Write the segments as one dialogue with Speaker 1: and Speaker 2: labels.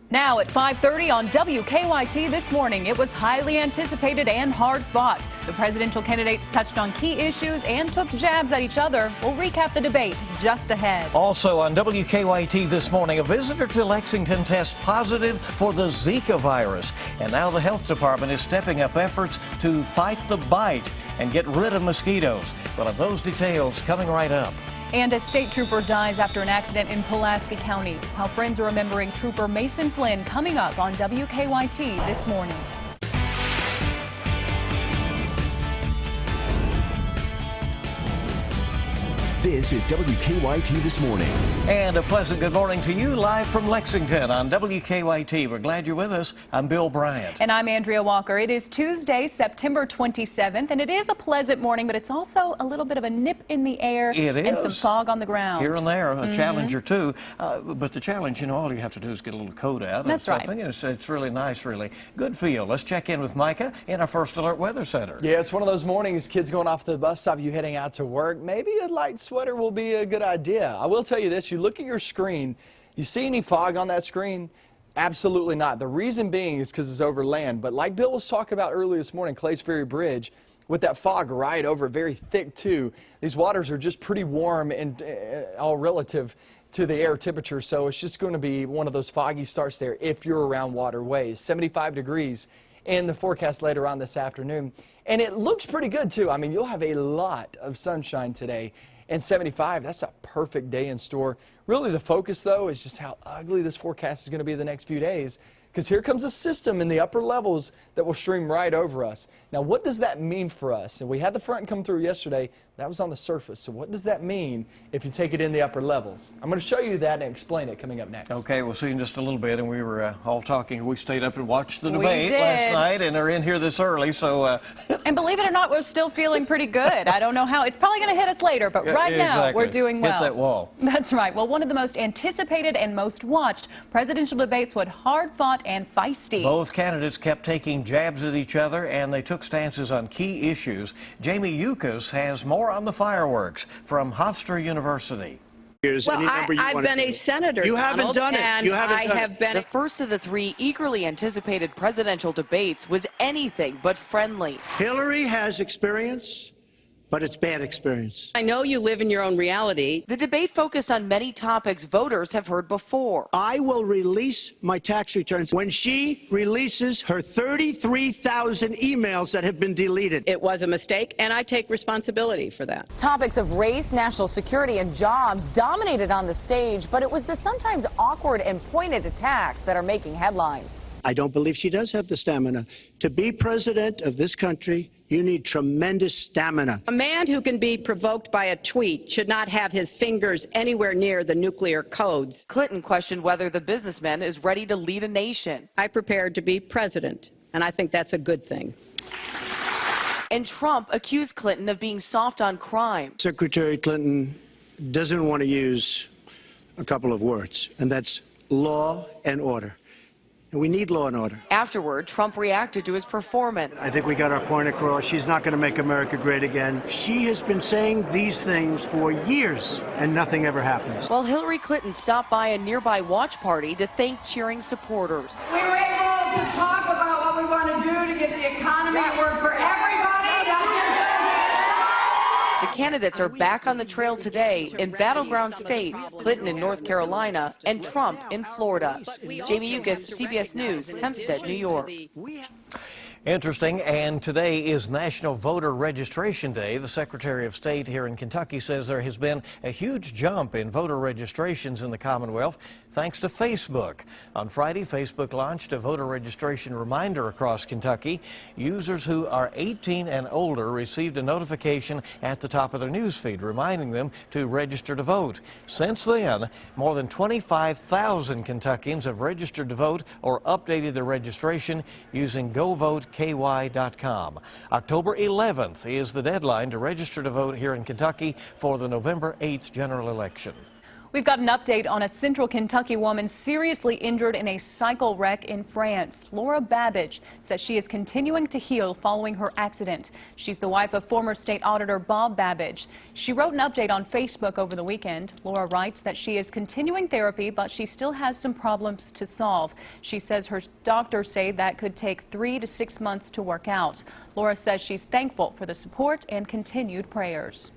Speaker 1: Now at 5:30 on WKYT this morning, it was highly anticipated and hard fought. The presidential candidates touched on key issues and took jabs at each other. We'll recap the debate just ahead.
Speaker 2: Also on WKYT this morning, a visitor to Lexington tests positive for the Zika virus. And now the health department is stepping up efforts to fight the bite and get rid of mosquitoes. We'll have those details coming right up.
Speaker 1: And a state trooper dies after an accident in Pulaski County. How friends are remembering Trooper Mason Flynn coming up on WKYT this morning.
Speaker 3: This is WKYT This Morning.
Speaker 2: And a pleasant good morning to you live from Lexington on WKYT. We're glad you're with us. I'm Bill Bryant.
Speaker 1: And I'm Andrea Walker. It is Tuesday, September 27th, and it is a pleasant morning, but it's also a little bit of a nip in the air.
Speaker 2: It is.
Speaker 1: And some fog on the ground.
Speaker 2: Here and there, a challenge or two. But the challenge, you know, all you have to do is get a little coat out.
Speaker 1: That's right.
Speaker 2: It's really nice, really. Good feel. Let's check in with Micah in our First Alert Weather Center.
Speaker 4: Yeah, it's one of those mornings, kids going off the bus stop, you heading out to work. Maybe a light sweater will be a good idea. I will tell you this, you look at your screen, you see any fog on that screen? Absolutely not. The reason being is because it's over land. But like Bill was talking about earlier this morning, Clays Ferry Bridge, with that fog right over, very thick too, these waters are just pretty warm and all relative to the air temperature. So it's just going to be one of those foggy starts there if you're around waterways. 75 degrees in the forecast later on this afternoon. And it looks pretty good too. I mean, you'll have a lot of sunshine today. And 75, that's a perfect day in store. Really the focus though is just how ugly this forecast is going to be the next few days, because here comes a system in the upper levels that will stream right over us. Now what does that mean for us? And we had the front come through yesterday. That was on the surface. So what does that mean if you take it in the upper levels? I'm going to show you that and explain it coming up next.
Speaker 2: Okay, we'll see in just a little bit. And we were all talking. We stayed up and watched the debate last night and are in here this early. So.
Speaker 1: And believe it or not, we're still feeling pretty good. I don't know how. It's probably going to hit us later, but right now we're doing well.
Speaker 2: Hit that wall.
Speaker 1: That's right. Well, one of the most anticipated and most watched presidential debates was hard fought and feisty.
Speaker 2: Both candidates kept taking jabs at each other, and they took stances on key issues. Jamie Yukas has more on the fireworks from Hofstra University.
Speaker 5: Well, I've been a senator.
Speaker 6: You haven't done it.
Speaker 5: And I have been.
Speaker 7: The first of the three eagerly anticipated presidential debates was anything but friendly.
Speaker 6: Hillary has experience, but it's bad experience.
Speaker 5: I know you live in your own reality.
Speaker 7: The debate focused on many topics voters have heard before.
Speaker 6: I will release my tax returns when she releases her 33,000 emails that have been deleted.
Speaker 5: It was a mistake, and I take responsibility for that.
Speaker 8: Topics of race, national security, and jobs dominated on the stage, but it was the sometimes awkward and pointed attacks that are making headlines.
Speaker 6: I don't believe she does have the stamina. To be president of this country, you need tremendous stamina.
Speaker 5: A man who can be provoked by a tweet should not have his fingers anywhere near the nuclear codes.
Speaker 7: Clinton questioned whether the businessman is ready to lead a nation.
Speaker 5: I prepared to be president, and I think that's a good thing.
Speaker 7: And Trump accused Clinton of being soft on crime.
Speaker 6: Secretary Clinton doesn't want to use a couple of words, and that's law and order. And we need law and order.
Speaker 7: Afterward, Trump reacted to his performance.
Speaker 6: I think we got our point across. She's not going to make America great again. She has been saying these things for years, and nothing ever happens.
Speaker 7: While Hillary Clinton stopped by a nearby watch party to thank cheering supporters.
Speaker 9: We were able to talk about what we want to do to get the economy to work for everybody.
Speaker 7: The candidates are back on the trail today in battleground states, Clinton in North Carolina and Trump in Florida. Jamie Yukas, CBS News, Hempstead, New York.
Speaker 2: Interesting, and today is National Voter Registration Day. The Secretary of State here in Kentucky says there has been a huge jump in voter registrations in the Commonwealth thanks to Facebook. On Friday, Facebook launched a voter registration reminder across Kentucky. Users who are 18 and older received a notification at the top of their newsfeed reminding them to register to vote. Since then, more than 25,000 Kentuckians have registered to vote or updated their registration using WKYT.com. October 11th is the deadline to register to vote here in Kentucky for the November 8th general election.
Speaker 1: We've got an update on a central Kentucky woman seriously injured in a cycle wreck in France. Laura Babbage says she is continuing to heal following her accident. She's the wife of former state auditor Bob Babbage. She wrote an update on Facebook over the weekend. Laura writes that she is continuing therapy, but she still has some problems to solve. She says her doctors say that could take 3 to 6 months to work out. Laura says she's thankful for the support and continued prayers.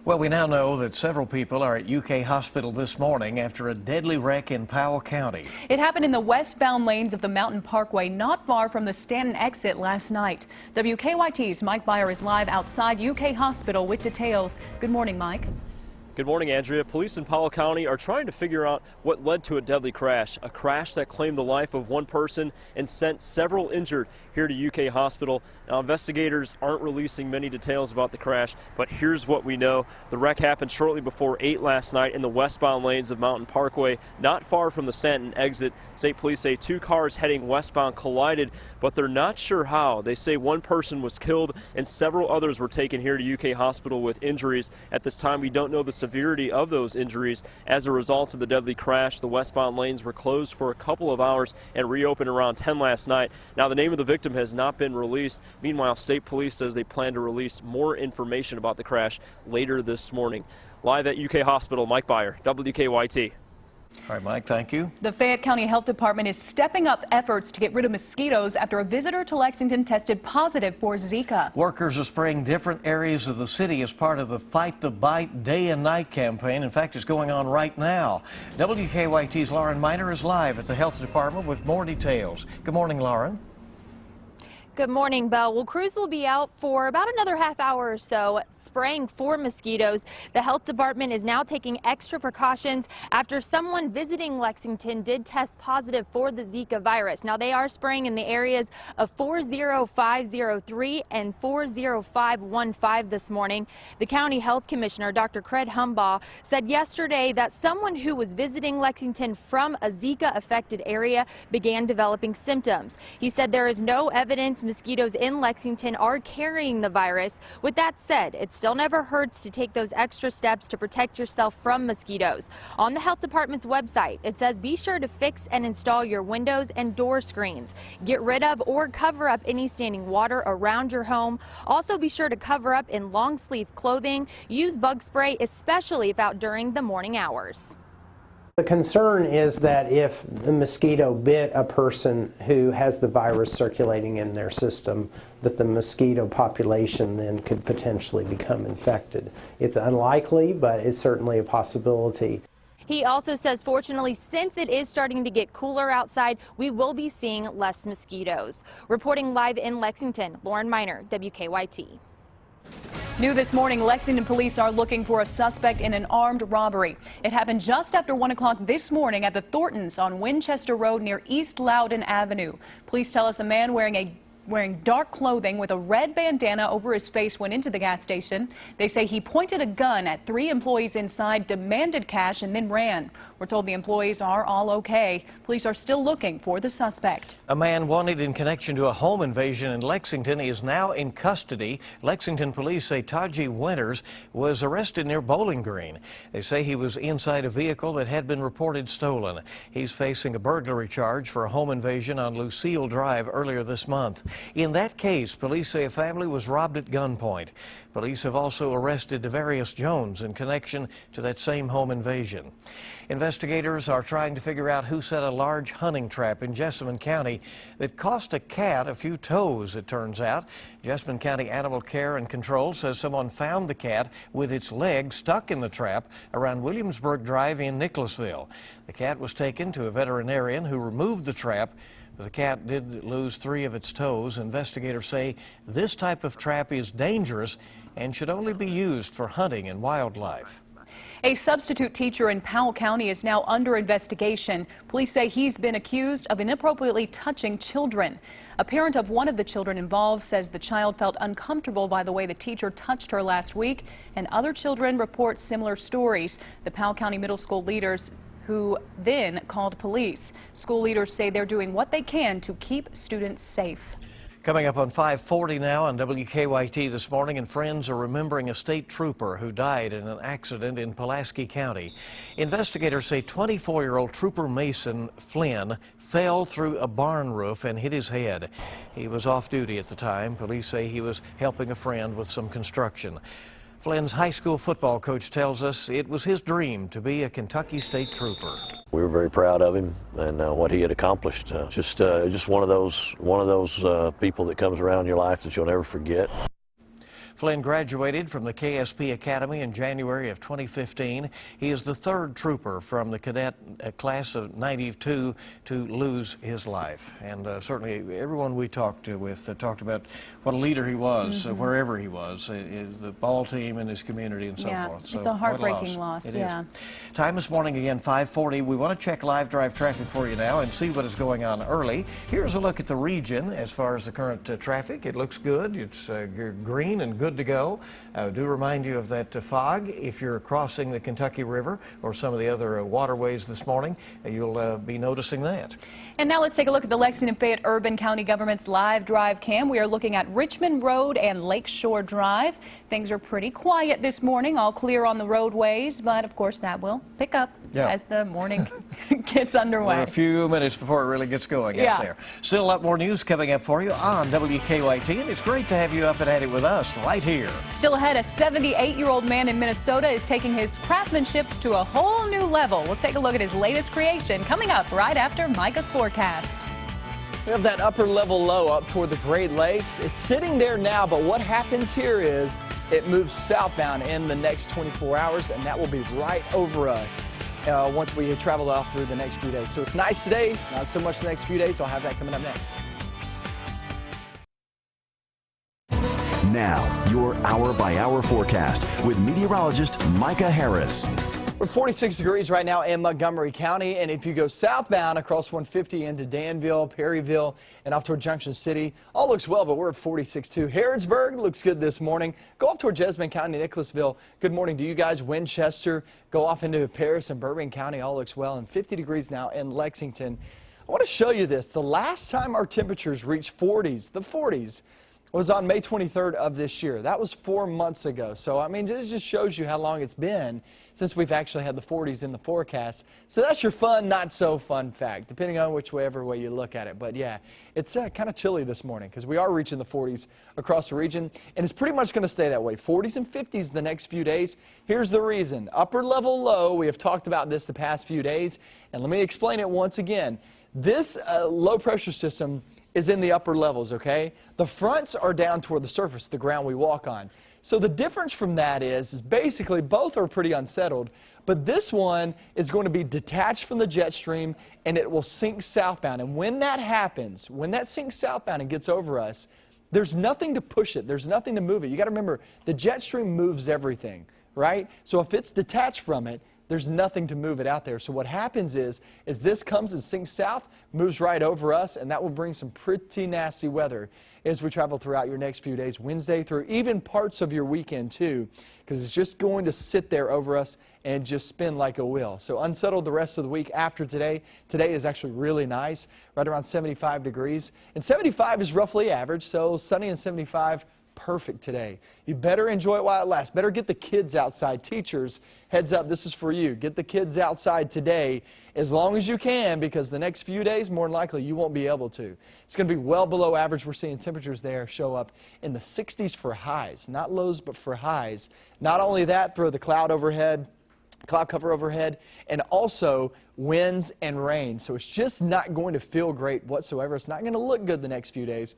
Speaker 2: Well, we now know that several people are at UK Hospital this morning after a deadly wreck in Powell County.
Speaker 1: It happened in the westbound lanes of the Mountain Parkway, not far from the Stanton exit last night. WKYT's Mike Byer is live outside UK Hospital with details. Good morning, Mike.
Speaker 10: Good morning, Andrea. Police in Powell County are trying to figure out what led to a deadly crash, a crash that claimed the life of one person and sent several injured here to UK Hospital. Now, investigators aren't releasing many details about the crash, but here's what we know. The wreck happened shortly before 8 last night in the westbound lanes of Mountain Parkway, not far from the Stanton exit. State police say 2 cars heading westbound collided, but they're not sure how. They say one person was killed and several others were taken here to UK Hospital with injuries. At this time, we don't know the severity of those injuries. As a result of the deadly crash, the westbound lanes were closed for a couple of hours and reopened around 10 last night. Now, the name of the victim has not been released. Meanwhile, state police says they plan to release more information about the crash later this morning. Live at UK Hospital, Mike Byer, WKYT.
Speaker 2: All right, Mike, thank you.
Speaker 1: The Fayette County Health Department is stepping up efforts to get rid of mosquitoes after a visitor to Lexington tested positive for Zika.
Speaker 2: Workers are spraying different areas of the city as part of the Fight the Bite Day and Night campaign. In fact, it's going on right now. WKYT's Lauren Miner is live at the Health Department with more details. Good morning, Lauren.
Speaker 11: Good morning, Belle. Well, crews will be out for about another half hour or so spraying for mosquitoes. The health department is now taking extra precautions after someone visiting Lexington did test positive for the Zika virus. Now, they are spraying in the areas of 40503 and 40515 this morning. The county health commissioner, Dr. Craig Humbaugh, said yesterday that someone who was visiting Lexington from a Zika-affected area began developing symptoms. He said there is no evidence mosquitoes in Lexington are carrying the virus. With that said, it still never hurts to take those extra steps to protect yourself from mosquitoes. On the health department's website, it says be sure to fix and install your windows and door screens. Get rid of or cover up any standing water around your home. Also be sure to cover up in long sleeve clothing. Use bug spray, especially if out during the morning hours.
Speaker 12: The concern is that if the mosquito bit a person who has the virus circulating in their system, that the mosquito population then could potentially become infected. It's unlikely, but it's certainly a possibility.
Speaker 11: He also says, fortunately, since it is starting to get cooler outside, we will be seeing less mosquitoes. Reporting live in Lexington, Lauren Miner, WKYT.
Speaker 1: New this morning, Lexington police are looking for a suspect in an armed robbery. It happened just after 1 o'clock this morning at the Thorntons on Winchester Road near East Loudon Avenue. Police tell us a man wearing dark clothing with a red bandana over his face went into the gas station. They say he pointed a gun at 3 employees inside, demanded cash, and then ran. We're told the employees are all okay. Police are still looking for the suspect.
Speaker 2: A man wanted in connection to a home invasion in Lexington is now in custody. Lexington police say Taji Winters was arrested near Bowling Green. They say he was inside a vehicle that had been reported stolen. He's facing a burglary charge for a home invasion on Lucille Drive earlier this month. In that case, police say a family was robbed at gunpoint. Police have also arrested Devarius Jones in connection to that same home invasion. Investigators are trying to figure out who set a large hunting trap in Jessamine County that cost a cat a few toes, it turns out. Jessamine County Animal Care and Control says someone found the cat with its leg stuck in the trap around Williamsburg Drive in Nicholasville. The cat was taken to a veterinarian who removed the trap. The cat did lose 3 of its toes. Investigators say this type of trap is dangerous and should only be used for hunting and wildlife.
Speaker 1: A substitute teacher in Powell County is now under investigation. Police say he's been accused of inappropriately touching children. A parent of one of the children involved says the child felt uncomfortable by the way the teacher touched her last week, and other children report similar stories. The Powell County Middle School leaders who then called police. School leaders say they're doing what they can to keep students safe.
Speaker 2: Coming up on 540 now on WKYT this morning, and friends are remembering a state trooper who died in an accident in Pulaski County. Investigators say 24-year-old Trooper Mason Flynn fell through a barn roof and hit his head. He was off duty at the time. Police say he was helping a friend with some construction. Flynn's high school football coach tells us it was his dream to be a Kentucky State Trooper.
Speaker 13: We were very proud of him and what he had accomplished. Just one of those people that comes around in your life that you'll never forget.
Speaker 2: Flynn graduated from the KSP Academy in January of 2015. He is the third trooper from the cadet class of '92 to lose his life. And certainly everyone we talked with talked about what a leader he was, wherever he was, the ball team and his community and so forth. So
Speaker 1: it's a heartbreaking loss.
Speaker 2: Yeah. Time this morning again, 540. We want to check live drive traffic for you now and see what is going on early. Here's a look at the region as far as the current traffic. It looks good. It's green and good to go. Do remind you of that fog if you're crossing the Kentucky River or some of the other waterways this morning. You'll be noticing that.
Speaker 1: And now let's take a look at the Lexington Fayette Urban County Government's live drive cam. We are looking at Richmond Road and Lakeshore Drive. Things are pretty quiet this morning, all clear on the roadways, but of course that will pick up as the morning gets underway.
Speaker 2: We're a few minutes before it really gets going out there. Still a lot more news coming up for you on WKYT, and it's great to have you up and at it with us right here.
Speaker 1: Still ahead, a 78-year-old man in Minnesota is taking his craftsmanship to a whole new level. We'll take a look at his latest creation coming up right after Micah's forecast.
Speaker 4: We have that upper level low up toward the Great Lakes. It's sitting there now, but what happens here is it moves southbound in the next 24 hours, and that will be right over us once we travel off through the next few days. So it's nice today, not so much the next few days. I'll have that coming up next.
Speaker 3: Now, your hour-by-hour forecast with meteorologist Micah Harris.
Speaker 4: We're 46 degrees right now in Montgomery County, and if you go southbound across 150 into Danville, Perryville, and off toward Junction City, all looks well, but we're at 46.2. Harrodsburg looks good this morning. Go off toward Jessamine County, Nicholasville. Good morning to you guys. Winchester, go off into Paris and Bourbon County, all looks well, and 50 degrees now in Lexington. I want to show you this. The last time our temperatures reached the 40s, was on May 23rd of this year. That was 4 months ago. So, I mean, it just shows you how long it's been since we've actually had the 40s in the forecast. So that's your fun, not so fun fact, depending on whichever way you look at it. But yeah, it's kind of chilly this morning because we are reaching the 40s across the region, and it's pretty much going to stay that way. 40s and 50s the next few days. Here's the reason. Upper level low, we have talked about this the past few days, and let me explain it once again. This low pressure system is in the upper levels, okay? The fronts are down toward the surface, the ground we walk on. So the difference from that is basically both are pretty unsettled, but this one is going to be detached from the jet stream and it will sink southbound. And when that happens, when that sinks southbound and gets over us, there's nothing to push it. There's nothing to move it. You got to remember, the jet stream moves everything, right? So if it's detached from it, there's nothing to move it out there. So what happens is this comes and sinks south, moves right over us, and that will bring some pretty nasty weather as we travel throughout your next few days, Wednesday through even parts of your weekend too, because it's just going to sit there over us and just spin like a wheel. So unsettled the rest of the week after today. Today is actually really nice, right around 75 degrees. And 75 is roughly average, so sunny and 75, perfect today. You better enjoy it while it lasts. Better get the kids outside. Teachers, heads up, this is for you. Get the kids outside today as long as you can, because the next few days, more than likely, you won't be able to. It's going to be well below average. We're seeing temperatures there show up in the 60s for highs. Not lows, but for highs. Not only that, throw the cloud cover overhead, and also winds and rain. So it's just not going to feel great whatsoever. It's not going to look good the next few days.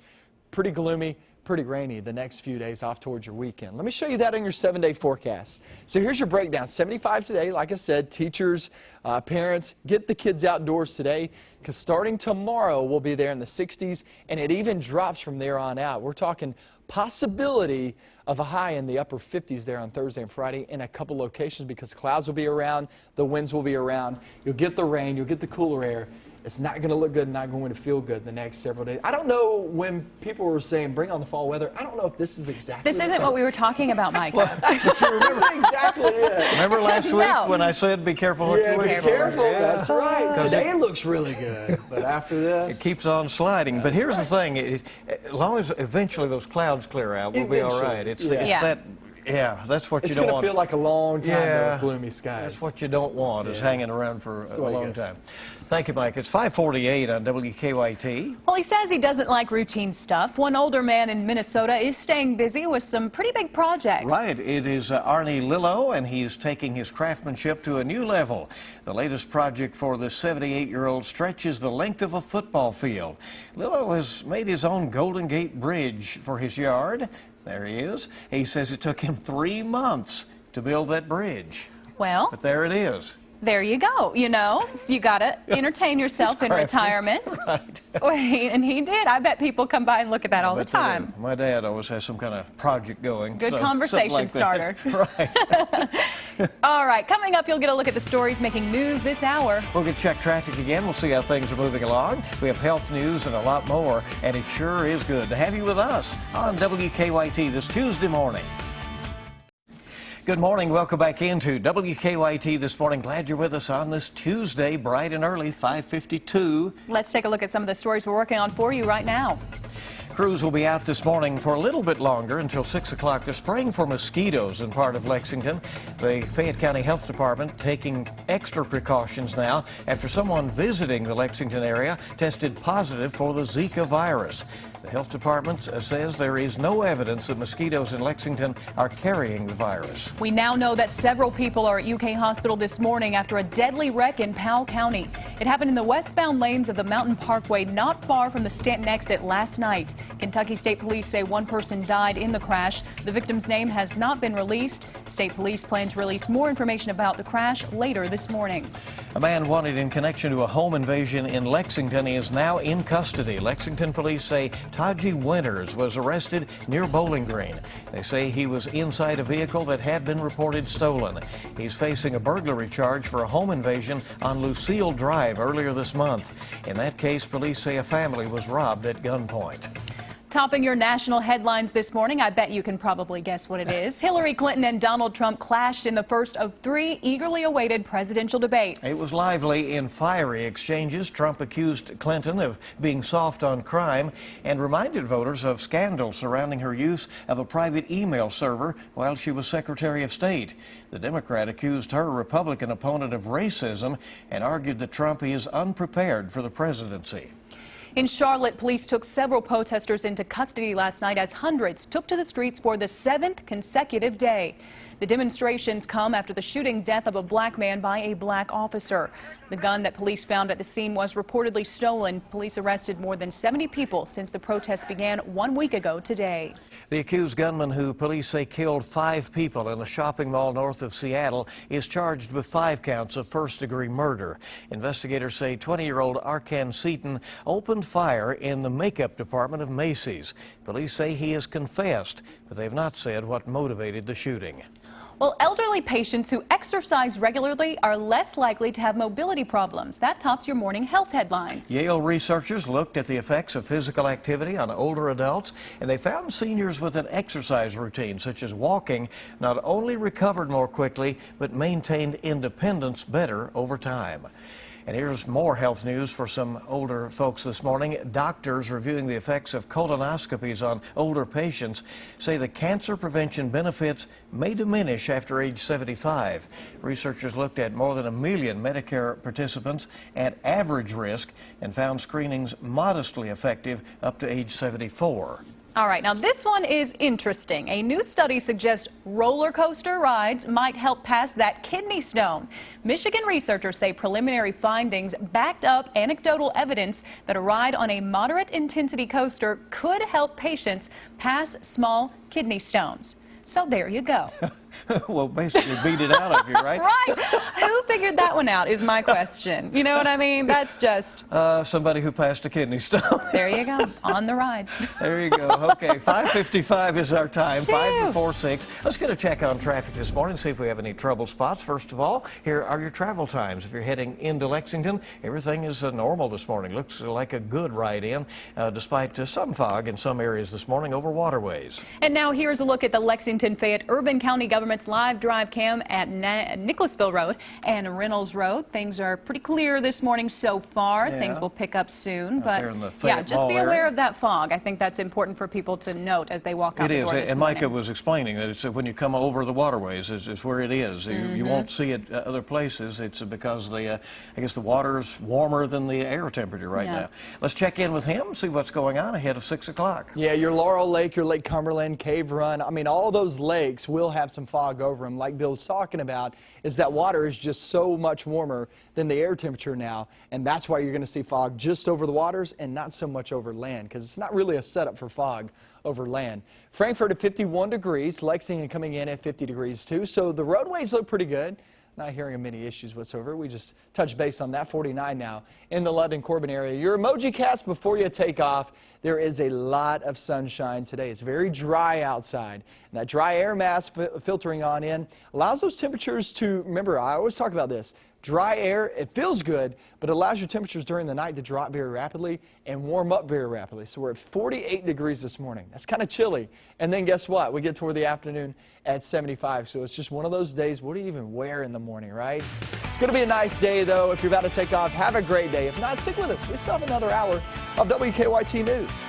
Speaker 4: Pretty gloomy, pretty rainy the next few days off towards your weekend. Let me show you that on your 7-day forecast. So here's your breakdown. 75 today, like I said, teachers, parents, get the kids outdoors today, because starting tomorrow we'll be there in the 60s, and it even drops from there on out. We're talking possibility of a high in the upper 50s there on Thursday and Friday in a couple locations, because clouds will be around, the winds will be around, you'll get the rain, you'll get the cooler air, It's not going to look good, not going to feel good the next several days. I don't know when people were saying bring on the fall weather. I don't know if this is exactly
Speaker 1: This isn't what we were talking about, Mike.
Speaker 4: This isn't exactly it.
Speaker 2: Remember last week when I said be careful what you wish for?
Speaker 4: Be careful. That's right. Today it looks really good, but after this,
Speaker 2: it keeps on sliding. But here's the thing: as long as eventually those clouds clear out, we'll be all right. It's that. Yeah, that's what you don't want.
Speaker 4: It's going to feel like a long time with gloomy skies.
Speaker 2: That's what you don't want, is hanging around for a long time. Thank you, Mike. It's 5:48 on WKYT.
Speaker 1: Well, he says he doesn't like routine stuff. One older man in Minnesota is staying busy with some pretty big projects.
Speaker 2: Right. It is Arnie Lillo, and he is taking his craftsmanship to a new level. The latest project for the 78-year-old stretches the length of a football field. Lillo has made his own Golden Gate Bridge for his yard. There he is. He says it took him 3 months to build that bridge.
Speaker 1: Well,
Speaker 2: but there it is.
Speaker 1: There you go. You know, so you got to entertain yourself in retirement.
Speaker 2: Right.
Speaker 1: And he did. I bet people come by and look at that all the time.
Speaker 2: My dad always has some kind of project going.
Speaker 1: Good conversation starter.
Speaker 2: Right.
Speaker 1: All right. Coming up, you'll get a look at the stories making news this hour.
Speaker 2: We'll get check traffic again. We'll see how things are moving along. We have health news and a lot more. And it sure is good to have you with us on WKYT this Tuesday morning. Good morning. Welcome back into WKYT this morning. Glad you're with us on this Tuesday, bright and early, 5:52.
Speaker 1: Let's take a look at some of the stories we're working on for you right now.
Speaker 2: Crews will be out this morning for a little bit longer until 6 o'clock. They're spraying for mosquitoes in part of Lexington. The Fayette County Health Department taking extra precautions now after someone visiting the Lexington area tested positive for the Zika virus. The health department says there is no evidence that mosquitoes in Lexington are carrying the virus.
Speaker 1: We now know that several people are at UK Hospital this morning after a deadly wreck in Powell County. It happened in the westbound lanes of the Mountain Parkway not far from the Stanton exit last night. Kentucky State Police say one person died in the crash. The victim's name has not been released. State Police plan to release more information about the crash later this morning.
Speaker 2: A man wanted in connection to a home invasion in Lexington is now in custody. Lexington police say Taji Winters was arrested near Bowling Green. They say he was inside a vehicle that had been reported stolen. He's facing a burglary charge for a home invasion on Lucille Drive earlier this month. In that case, police say a family was robbed at gunpoint.
Speaker 1: Topping your national headlines this morning, I bet you can probably guess what it is. Hillary Clinton and Donald Trump clashed in the first of 3 eagerly awaited presidential debates.
Speaker 2: It was lively in fiery exchanges. Trump accused Clinton of being soft on crime and reminded voters of scandals surrounding her use of a private email server while she was Secretary of State. The Democrat accused her Republican opponent of racism and argued that Trump is unprepared for the presidency.
Speaker 1: In Charlotte, police took several protesters into custody last night as hundreds took to the streets for the 7th consecutive day. The demonstrations come after the shooting death of a black man by a black officer. The gun that police found at the scene was reportedly stolen. Police arrested more than 70 people since the protests began 1 week ago today.
Speaker 2: The accused gunman, who police say killed 5 people in a shopping mall north of Seattle, is charged with 5 counts of first-degree murder. Investigators say 20-year-old Arkan Seaton opened fire in the makeup department of Macy's. Police say he has confessed, but they've not said what motivated the shooting.
Speaker 1: Well, elderly patients who exercise regularly are less likely to have mobility problems. That tops your morning health headlines.
Speaker 2: Yale researchers looked at the effects of physical activity on older adults, and they found seniors with an exercise routine, such as walking, not only recovered more quickly, but maintained independence better over time. And here's more health news for some older folks this morning. Doctors reviewing the effects of colonoscopies on older patients say the cancer prevention benefits may diminish after age 75. Researchers looked at more than 1 million Medicare participants at average risk and found screenings modestly effective up to age 74.
Speaker 1: All right, now this one is interesting. A new study suggests roller coaster rides might help pass that kidney stone. Michigan researchers say preliminary findings backed up anecdotal evidence that a ride on a moderate intensity coaster could help patients pass small kidney stones. So there you go.
Speaker 2: Well, basically beat it out of you, right?
Speaker 1: Right. Who figured that one out is my question. You know what I mean? That's just...
Speaker 2: somebody who passed a kidney stone.
Speaker 1: There you go. On the ride.
Speaker 2: There you go. Okay, 5:55 is our time, 5 before 6. Let's get a check on traffic this morning, see if we have any trouble spots. First of all, here are your travel times. If you're heading into Lexington, everything is normal this morning. Looks like a good ride in, despite some fog in some areas this morning over waterways.
Speaker 1: And now here's a look at the Lexington-Fayette Urban County Government's live drive cam at Nicholasville Road and Reynolds Road. Things are pretty clear this morning so far.
Speaker 2: Yeah.
Speaker 1: Things will pick up soon,
Speaker 2: Out
Speaker 1: but
Speaker 2: there in the
Speaker 1: yeah,
Speaker 2: Fayette
Speaker 1: just
Speaker 2: Mall
Speaker 1: be
Speaker 2: area.
Speaker 1: aware of that fog. I think that's important for people to note as they walk out the door
Speaker 2: It
Speaker 1: this
Speaker 2: is, and Micah
Speaker 1: morning.
Speaker 2: was explaining that it's when you come over the waterways is where it is. You won't see it other places. It's because I guess the water is warmer than the air temperature right now. Let's check in with him, see what's going on ahead of 6 o'clock.
Speaker 4: Yeah, your Laurel Lake, your Lake Cumberland, Cave Run, I mean, all those lakes will have some fog over them. Like Bill's talking about, is that water is just so much warmer than the air temperature now, and that's why you're going to see fog just over the waters and not so much over land, because it's not really a setup for fog over land. Frankfurt at 51 degrees, Lexington coming in at 50 degrees too, so the roadways look pretty good. Not hearing of many issues whatsoever. We just touched base on that. 49 now in the London-Corbin area. Your emoji cats before you take off. There is a lot of sunshine today. It's very dry outside. And that dry air mass filtering on in allows those temperatures to, remember, I always talk about this. Dry air, it feels good, but it allows your temperatures during the night to drop very rapidly and warm up very rapidly. So we're at 48 degrees this morning. That's kind of chilly. And then guess what? We get toward the afternoon at 75. So it's just one of those days, what do you even wear in the morning, right? It's going to be a nice day, though. If you're about to take off, have a great day. If not, stick with us. We still have another hour of WKYT News.